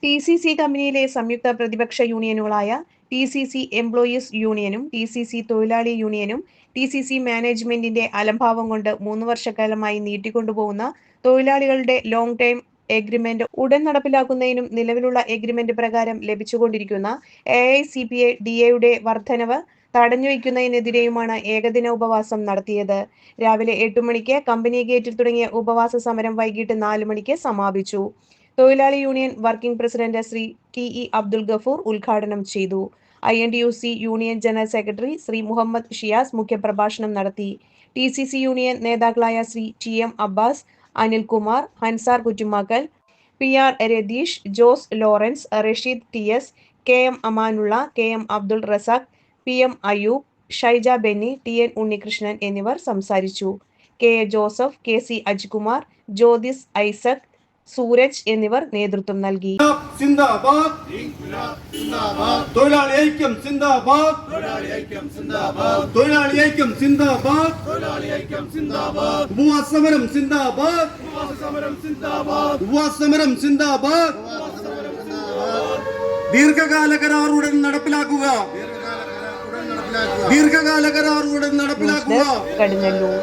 TCC കമ്പനിയിലെ സംയുക്ത പ്രതിപക്ഷ യൂണിയനുകളായ TCC എംപ്ലോയീസ് യൂണിയനും TCC തൊഴിലാളി യൂണിയനും TCC മാനേജ്മെന്റിന്റെ അലംഭാവം കൊണ്ട് 3 വർഷക്കാലമായി നീട്ടിക്കൊണ്ടുപോകുന്ന തൊഴിലാളികളുടെ ലോങ് ടൈം എഗ്രിമെന്റ് ഉടൻ നടപ്പിലാക്കുന്നതിനും നിലവിലുള്ള എഗ്രിമെന്റ് പ്രകാരം ലഭിച്ചുകൊണ്ടിരിക്കുന്ന AICPA DAയുടെ വർധനവ് തടഞ്ഞുവയ്ക്കുന്നതിനെതിരെയുമാണ് ഏകദിന ഉപവാസം നടത്തിയത്. രാവിലെ 8 മണിക്ക് കമ്പനി ഗേറ്റിൽ തുടങ്ങിയ ഉപവാസ സമരം വൈകിട്ട് 4 മണിക്ക് സമാപിച്ചു. തൊഴിലാളി union working president Shri TE Abdul Gafoor ഉദ്ഘാടനം ചെയ്തു. INTUC union general secretary Shri Muhammad Shiyas മുഖ്യപ്രഭാഷണം നടത്തി. TCC യൂണിയൻ നേതാക്കളായ Shri TM Abbas, Anilkumar, Hansar Kuttumakkal, PR Ratheesh, Jose Lawrence, Rasheed TS, KM Amanullah, KM Abdul Razak, PM Ayoob, Shaija Benny, TN Unnikrishnan എന്നിവർ സംസാരിച്ചു. KA ജോസഫ്, KC അജ്കുമാർ, ജ്യോതിസ് ഐസക്, സൂരജ് എന്നിവർ നേതൃത്വം നൽകി. തൊഴിലാളി ഐക്യം സിന്ദാബാദ്, തൊഴിലാളി ഐക്യം സിന്ദാബാദ്, ഉപവാസ സമരം സിന്ദാബാദ്, ഉപവാസ സമരം സിന്ദാബാദ്. ദീർഘകാല കരാർ ഉടൻ നടപ്പിലാക്കുക, ദീർഘകാല കരാർ ഉടൻ നടപ്പിലാക്കുക. കടുങ്ങല്ലൂർ.